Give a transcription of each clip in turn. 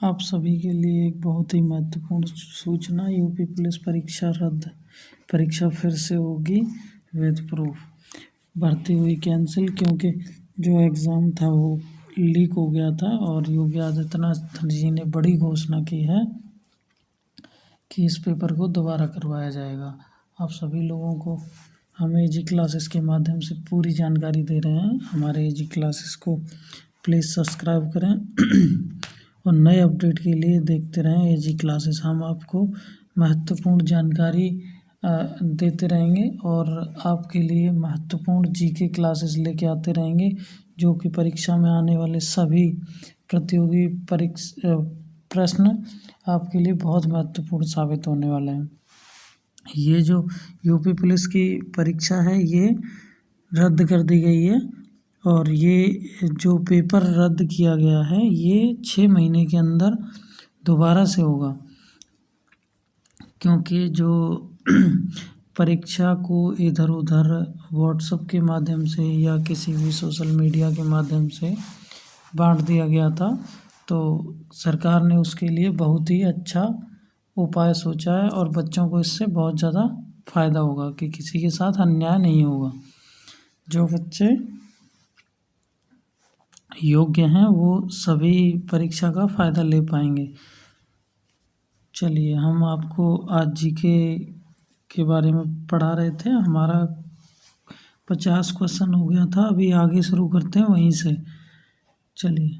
आप सभी के लिए एक बहुत ही महत्वपूर्ण सूचना। यूपी पुलिस परीक्षा रद्द। परीक्षा फिर से होगी विद प्रूफ। भर्ती हुई कैंसिल क्योंकि जो एग्ज़ाम था वो लीक हो गया था और योगी आदित्यनाथ जी ने बड़ी घोषणा की है कि इस पेपर को दोबारा करवाया जाएगा। आप सभी लोगों को हम एजी क्लासेस के माध्यम से पूरी जानकारी दे रहे हैं। हमारे एजी क्लासेस को प्लीज़ सब्सक्राइब करें और नए अपडेट के लिए देखते रहें एजी क्लासेस। हम आपको महत्वपूर्ण जानकारी देते रहेंगे और आपके लिए महत्वपूर्ण जीके क्लासेस लेके आते रहेंगे, जो कि परीक्षा में आने वाले सभी प्रतियोगी प्रश्न आपके लिए बहुत महत्वपूर्ण साबित होने वाले हैं। ये जो यूपी पुलिस की परीक्षा है ये रद्द कर दी गई है और ये जो पेपर रद्द किया गया है ये 6 महीने के अंदर दोबारा से होगा, क्योंकि जो परीक्षा को इधर उधर व्हाट्सएप के माध्यम से या किसी भी सोशल मीडिया के माध्यम से बांट दिया गया था, तो सरकार ने उसके लिए बहुत ही अच्छा उपाय सोचा है और बच्चों को इससे बहुत ज़्यादा फ़ायदा होगा कि किसी के साथ अन्याय नहीं होगा। जो बच्चे योग्य हैं वो सभी परीक्षा का फ़ायदा ले पाएंगे। चलिए, हम आपको आज जीके के बारे में पढ़ा रहे थे। हमारा 50 क्वेश्चन हो गया था, अभी आगे शुरू करते हैं वहीं से। चलिए,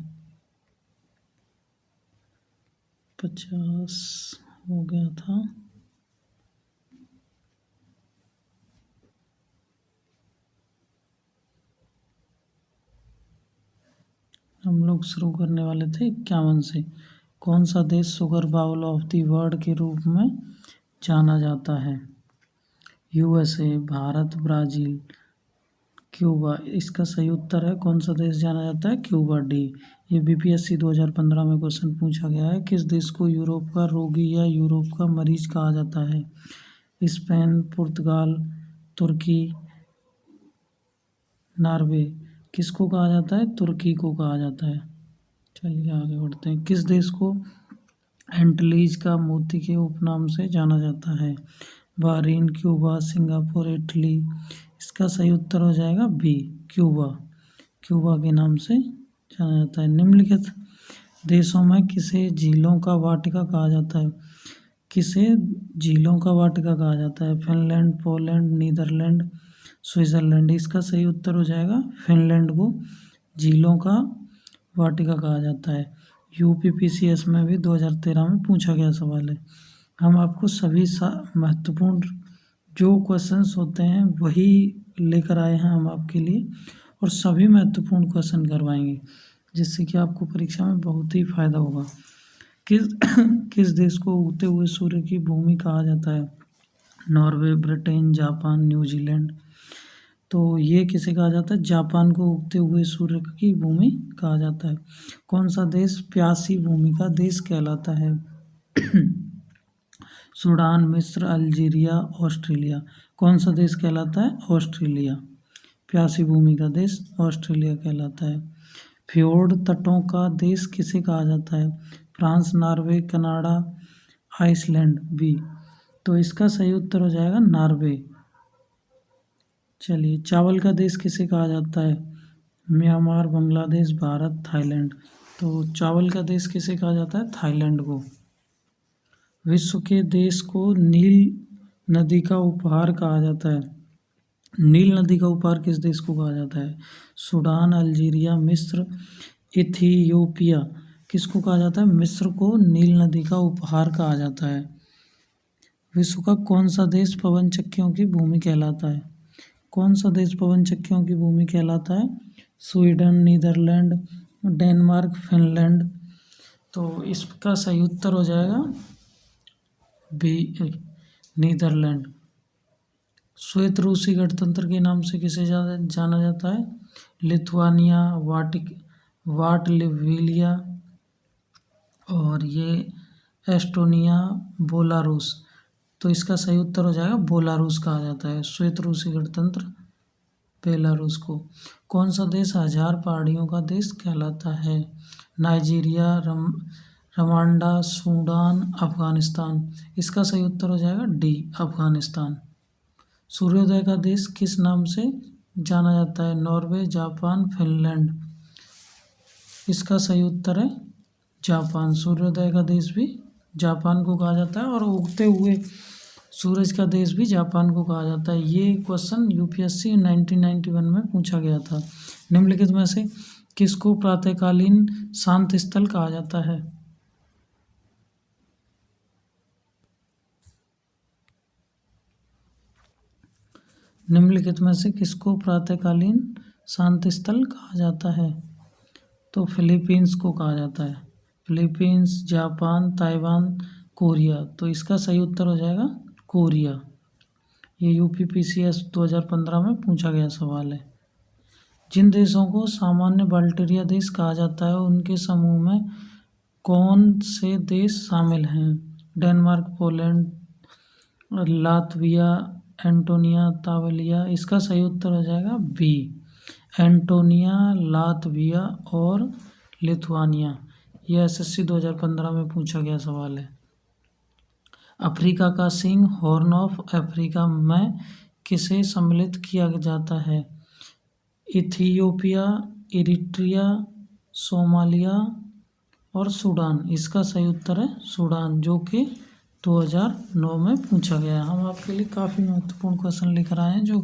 50 हो गया था। हम लोग शुरू करने वाले थे 51 से। कौन सा देश sugar bowl of the world के रूप में जाना जाता है? USA, Bharat, Brazil, Cuba. इसका सही उत्तर है कौन सा देश जाना जाता है? Cuba, D. ये बीपीएससी 2015 में क्वेश्चन पूछा गया है। किस देश को यूरोप का रोगी या यूरोप का मरीज कहा जाता है? स्पेन, पुर्तगाल, तुर्की, नॉर्वे। किसको कहा जाता है? तुर्की को कहा जाता है। चलिए आगे बढ़ते हैं। किस देश को एंटीलीज का मोती के उपनाम से जाना जाता है? Bahrain, Cuba, Singapore, Italy. इसका सही उत्तर हो जाएगा बी, क्यूबा। क्यूबा के नाम से जाना जाता है। निम्नलिखित देशों में किसे झीलों का वाटिका कहा जाता है? किसे झीलों का वाटिका कहा जाता है? Finland, Poland, Netherlands, Switzerland. इसका सही उत्तर हो जाएगा फिनलैंड को झीलों का वाटिका कहा जाता है। यूपीपीसीएस में भी 2013 में पूछा गया सवाल है। हम आपको सभी महत्वपूर्ण जो क्वेश्चंस होते हैं वही लेकर आए हैं हम आपके लिए, और सभी महत्वपूर्ण क्वेश्चन करवाएंगे जिससे कि आपको परीक्षा में बहुत ही फायदा होगा। किस देश को उगते हुए सूर्य की भूमि कहा जाता है? Norway, Britain, Japan, New Zealand. तो ये किसे कहा जाता है? जापान को उगते हुए सूर्य की भूमि कहा जाता है। कौन सा देश प्यासी भूमि का देश कहलाता है? सूडान, मिस्र, अल्जीरिया, ऑस्ट्रेलिया। कौन सा देश कहलाता है? ऑस्ट्रेलिया। प्यासी भूमि का देश ऑस्ट्रेलिया कहलाता है। फ्योर्ड तटों का देश किसे कहा जाता है? France, Norway, Canada, Iceland, B. तो इसका सही उत्तर हो जाएगा नॉर्वे। चलिए, चावल का देश किसे कहा जाता है? Myanmar, Bangladesh, Bharat, Thailand. तो चावल का देश किसे कहा जाता है? थाईलैंड को। विश्व के देश को नील नदी का उपहार कहा जाता है। नील नदी का उपहार किस देश को कहा जाता है? सूडान, अल्जीरिया, मिस्र, इथियोपिया। किसको कहा जाता है? मिस्र को नील नदी का उपहार कहा जाता है। विश्व का कौन सा देश पवन चक्कियों की भूमि कहलाता है? कौन सा देश पवन चक्कियों की भूमि कहलाता है? Sweden, Netherlands, Denmark, Finland. तो इसका सही उत्तर हो जाएगा बी, नीदरलैंड। श्वेत रूसी गणतंत्र के नाम से किसे जाना जाता है? लिथुआनिया, लाटविया और ये एस्टोनिया, बेलारूस। तो इसका सही उत्तर हो जाएगा बेलारूस कहा जाता है। श्वेत रूसी गणतंत्र बेलारूस को। कौन सा देश 1000 पहाड़ियों का देश कहलाता है? Nigeria, Rwanda, Sudan, Afghanistan. इसका सही उत्तर हो जाएगा डी, अफगानिस्तान। सूर्योदय का देश किस नाम से जाना जाता है? Norway, Japan, Finland. इसका सही उत्तर है जापान। सूर्योदय का देश भी जापान को कहा जाता है और उगते हुए सूरज का देश भी जापान को कहा जाता है। ये क्वेश्चन यूपीएससी 1991 में पूछा गया था। निम्नलिखित में से किसको प्रातःकालीन शांत स्थल कहा जाता है? निम्नलिखित में से किसको प्रातःकालीन शांत स्थल कहा जाता है? तो फिलीपींस को कहा जाता है। Philippines, Japan, Taiwan, Korea. तो इसका सही उत्तर हो जाएगा कोरिया। ये यूपीपीसीएस 2015 में पूछा गया सवाल है। जिन देशों को सामान्य बाल्टेरिया देश कहा जाता है उनके समूह में कौन से देश शामिल हैं? डेनमार्क, पोलैंड, लातविया, एंटोनिया, तावलिया। इसका सही उत्तर हो जाएगा बी, एंटोनिया, लातविया और लिथुआनिया। यह एसएससी 2015 में पूछा गया सवाल है। अफ्रीका का सिंह, हॉर्न ऑफ अफ्रीका में किसे सम्मिलित किया जाता है? इथियोपिया, इरिट्रिया, सोमालिया और सूडान। इसका सही उत्तर है सूडान, जो कि 2009 में पूछा गया। हम आपके लिए काफ़ी महत्वपूर्ण क्वेश्चन लेकर आए हैं जो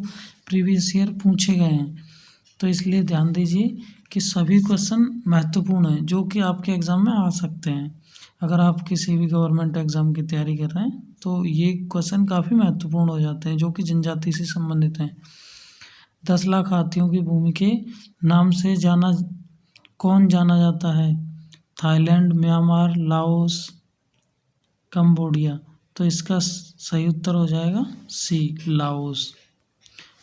प्रीवियस ईयर पूछे गए हैं, तो इसलिए ध्यान दीजिए कि सभी क्वेश्चन महत्वपूर्ण हैं जो कि आपके एग्ज़ाम में आ सकते हैं। अगर आप किसी भी गवर्नमेंट एग्ज़ाम की तैयारी कर रहे हैं तो ये क्वेश्चन काफ़ी महत्वपूर्ण हो जाते हैं जो कि जनजाति से संबंधित हैं। 10 लाख हाथियों की भूमि के नाम से कौन जाना जाता है? Thailand, Myanmar, Laos, Cambodia. तो इसका सही उत्तर हो जाएगा सी, लाओस।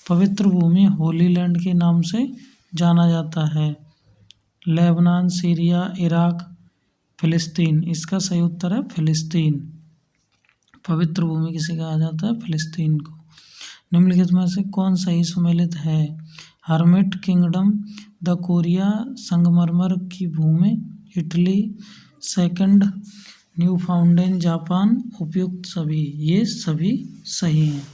पवित्र भूमि होली लैंड के नाम से जाना जाता है? लेबनान, सीरिया, इराक, फिलिस्तीन। इसका सही उत्तर है फिलिस्तीन। पवित्र भूमि किसे कहा जाता है? फिलिस्तीन को। निम्नलिखित में से कौन सही सुमेलित है? हर्मिट किंगडम, द कोरिया, संगमरमर की भूमि, इटली, सेकंड न्यूफाउंडलैंड, जापान। उपयुक्त सभी, ये सभी सही हैं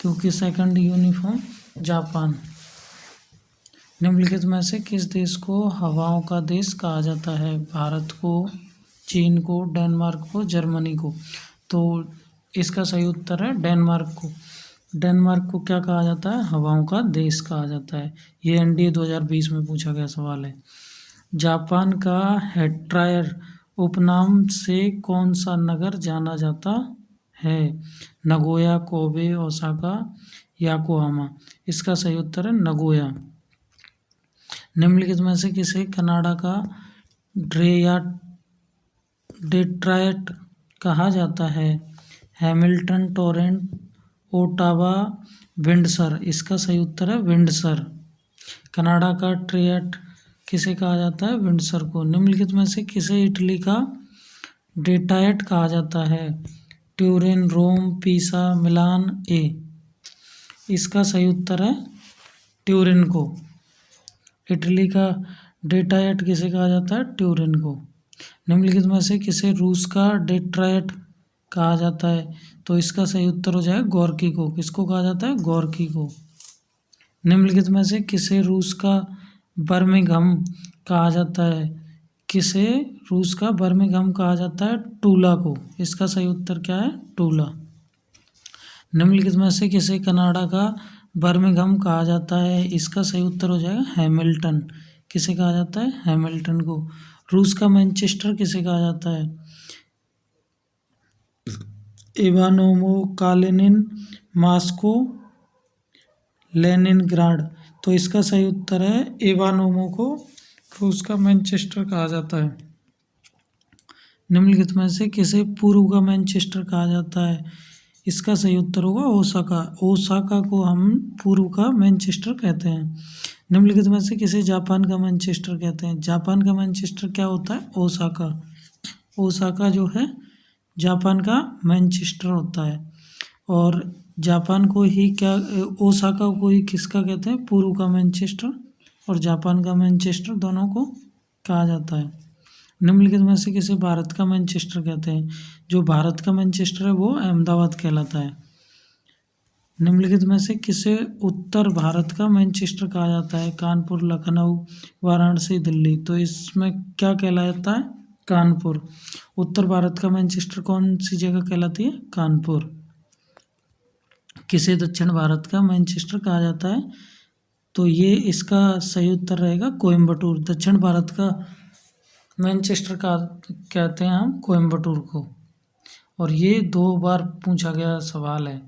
क्योंकि सेकंड यूनिफॉर्म जापान। निम्नलिखित में से किस देश को हवाओं का देश कहा जाता है? भारत को, चीन को, डेनमार्क को, जर्मनी को। तो इसका सही उत्तर है डेनमार्क को। डेनमार्क को क्या कहा जाता है? हवाओं का देश कहा जाता है। ये एनडीए 2020 में पूछा गया सवाल है। जापान का हेट्रायर उपनाम से कौन सा नगर जाना जाता है? Nagoya, Kobe, Osaka, Yokohama. इसका सही उत्तर है नगोया। निम्नलिखित में से किसे कनाडा का डेट्रॉयट कहा जाता है? Hamilton, Toronto, Ottawa, Windsor. इसका सही उत्तर है विंडसर। कनाडा का ट्रियट किसे कहा जाता है? विंडसर को। निम्नलिखित में से किसे इटली का डेट्रॉयट कहा जाता है? ट्यूरिन, रोम, पीसा, मिलान, ए। इसका सही उत्तर है ट्यूरिन को। इटली का डेट्रॉयट किसे कहा जाता है? ट्यूरिन को। निम्नलिखित में से किसे रूस का डेट्रॉयट कहा जाता है? तो इसका सही उत्तर हो जाएगा गोर्की को। किसको कहा जाता है? गोर्की को। निम्नलिखित में से किसे रूस का बर्मिंघम कहा जाता है? किसे रूस का बर्मिंघम कहा जाता है? टूला को। इसका सही उत्तर क्या है? टूला। निम्नलिखित में से किसे कनाडा का बर्मिंघम कहा जाता है? इसका सही उत्तर हो जाएगा हैमिल्टन। किसे कहा जाता है? हैमिल्टन को। रूस का मैनचेस्टर किसे कहा जाता है? Ivanovo, Kalinin, Moscow, Leningrad. तो इसका सही उत्तर है इवानोवो को रूस का मैनचेस्टर कहा जाता है। निम्नलिखित में से किसे पूर्व का मैनचेस्टर कहा जाता है? इसका सही उत्तर होगा ओसाका। ओसाका को हम पूर्व का मैनचेस्टर कहते हैं। निम्नलिखित में से किसे जापान का मैनचेस्टर कहते हैं? जापान का मैनचेस्टर क्या होता है? ओसाका। ओसाका जो है जापान का मैनचेस्टर होता है। और जापान को ही क्या, ओसाका को ही किसका कहते हैं? पूर्व का मैनचेस्टर और जापान का मैनचेस्टर दोनों को कहा जाता है। निम्नलिखित में से किसे भारत का मैनचेस्टर कहते हैं? जो भारत का मैनचेस्टर है वो अहमदाबाद कहलाता है। निम्नलिखित में से किसे उत्तर भारत का मैनचेस्टर कहा जाता है? कानपुर, लखनऊ, वाराणसी, दिल्ली। तो इसमें क्या कहलाता है? कानपुर। उत्तर भारत का मैनचेस्टर कौन सी जगह कहलाती है? कानपुर। किसे दक्षिण भारत का मैनचेस्टर कहा जाता है? तो ये इसका सही उत्तर रहेगा कोयम्बटूर। दक्षिण भारत का मैनचेस्टर का कहते हैं हम कोयम्बटूर को। और ये 2 बार पूछा गया सवाल है,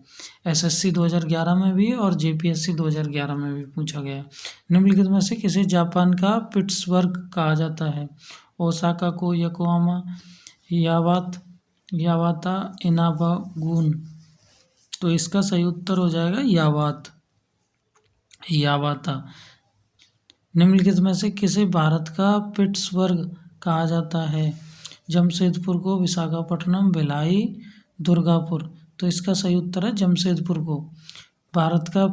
एसएससी 2011 में भी और जेपीएससी 2011 में भी पूछा गया। निम्नलिखित में से किसे जापान का पिट्सबर्ग कहा जाता है? ओसाका को, योकोहामा, यावाता, इनाबागुन। तो इसका सही उत्तर हो जाएगा यावाता। निम्नलिखित में से किसे भारत का पिट्सबर्ग कहा जाता है? जमशेदपुर को, विशाखापट्टनम, भिलाई, दुर्गापुर। तो इसका सही उत्तर है जमशेदपुर को भारत का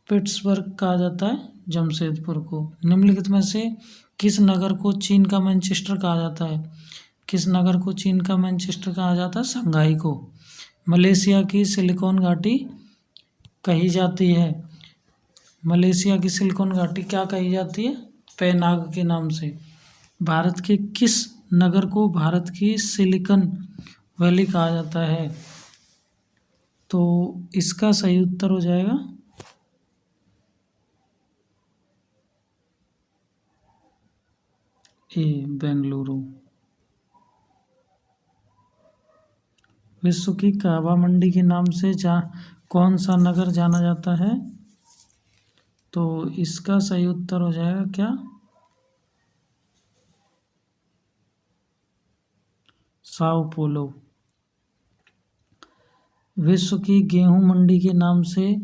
पिट्सबर्ग कहा जाता है, जमशेदपुर को। निम्नलिखित में से किस नगर को चीन का मैनचेस्टर कहा जाता है? किस नगर को चीन का मैनचेस्टर कहा जाता है? शंघाई को। मलेशिया की सिलिकॉन घाटी कही जाती है। मलेशिया की सिलिकॉन घाटी क्या कही जाती है? पेनांग के नाम से। भारत के किस नगर को भारत की सिलिकॉन वैली कहा जाता है? तो इसका सही उत्तर हो जाएगा ए, बेंगलुरु। विश्व की कहवा मंडी के नाम से कौन सा नगर जाना जाता है? तो इसका सही उत्तर हो जाएगा क्या? Sao Paulo. विश्व की गेहूं मंडी के नाम से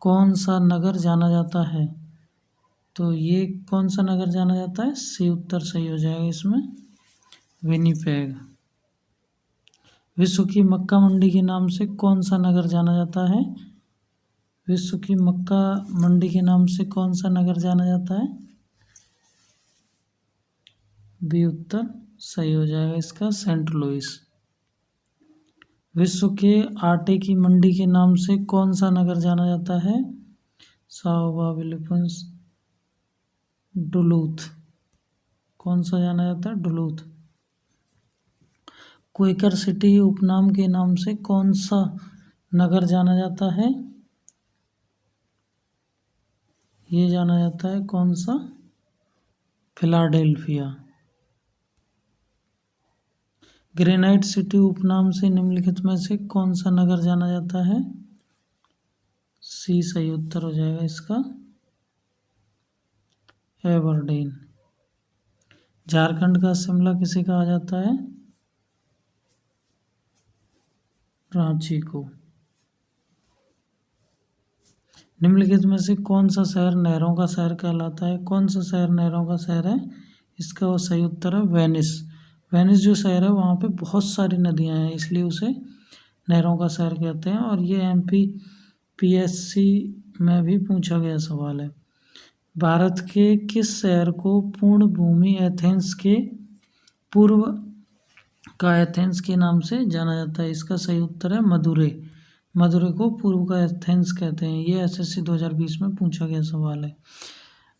कौन सा नगर जाना जाता है? तो ये कौन सा नगर जाना जाता है? सी उत्तर सही हो जाएगा इसमें, विनिपेग। विश्व की मक्का मंडी के नाम से कौन सा नगर जाना जाता है? विश्व की मक्का मंडी के नाम से कौन सा नगर जाना जाता है? बी उत्तर सही हो जाएगा इसका, सेंट लुइस। विश्व के आटे की मंडी के नाम से कौन सा नगर जाना जाता है? Sao, Philippines, Duluth. कौन सा जाना जाता है? डुलूथ। क्वेकर सिटी उपनाम के नाम से कौन सा नगर जाना जाता है? ये जाना जाता है कौन सा? फिलाडेल्फिया। ग्रेनाइट सिटी उपनाम से निम्नलिखित में से कौन सा नगर जाना जाता है? सी सही उत्तर हो जाएगा इसका, एबरडीन। झारखंड का शिमला किसे कहा जाता है? रांची को। निम्नलिखित में से कौन सा शहर नहरों का शहर कहलाता है? कौन सा शहर नहरों का शहर है? इसका वो सही उत्तर है वेनिस। वेनिस जो शहर है वहाँ पे बहुत सारी नदियाँ हैं, इसलिए उसे नहरों का शहर कहते हैं। और ये MPPSC में भी पूछा गया सवाल है। भारत के किस शहर को पूर्ण भूमि एथेंस के पूर्व का एथेंस के नाम से जाना जाता है? इसका सही उत्तर है मदुरै। मदुरै को पूर्व का एथेंस कहते हैं। ये SSC 2020 में पूछा गया सवाल है।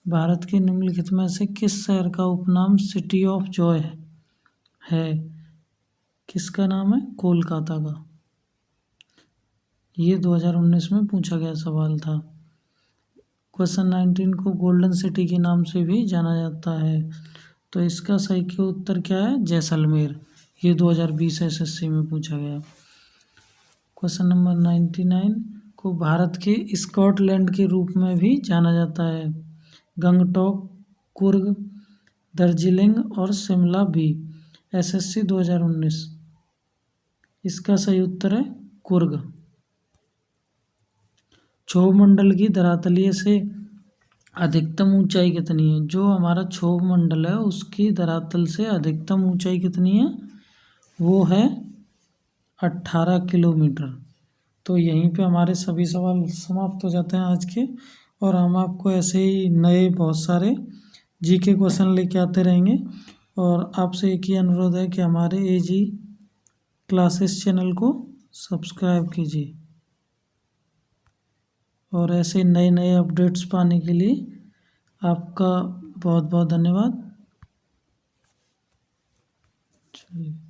भारत के निम्नलिखित में से किस शहर का उपनाम सिटी ऑफ जॉय है? किसका नाम है? कोलकाता का। ये 2019 में पूछा गया सवाल था। क्वेश्चन 19 को गोल्डन सिटी के नाम से भी जाना जाता है। तो इसका सही के उत्तर क्या है? जैसलमेर। ये 2020 SSC में पूछा गया। क्वेश्चन नंबर 99 को भारत के स्कॉटलैंड के रूप में भी जाना जाता है। गंगटोक, कुर्ग, दार्जिलिंग और शिमला भी। SSC 2019। इसका सही उत्तर है कुर्ग। क्षोभ मंडल की धरातलीय से अधिकतम ऊंचाई कितनी है? जो हमारा क्षोभ मंडल है उसकी धरातल से अधिकतम ऊंचाई कितनी है? वो है 18 किलोमीटर। तो यहीं पे हमारे सभी सवाल समाप्त हो जाते हैं आज के। और हम आपको ऐसे ही नए बहुत सारे जीके क्वेश्चन लेके आते रहेंगे। और आपसे एक ही अनुरोध है कि हमारे एजी क्लासेस चैनल को सब्सक्राइब कीजिए और ऐसे नए नए अपडेट्स पाने के लिए आपका बहुत बहुत धन्यवाद। चलिए।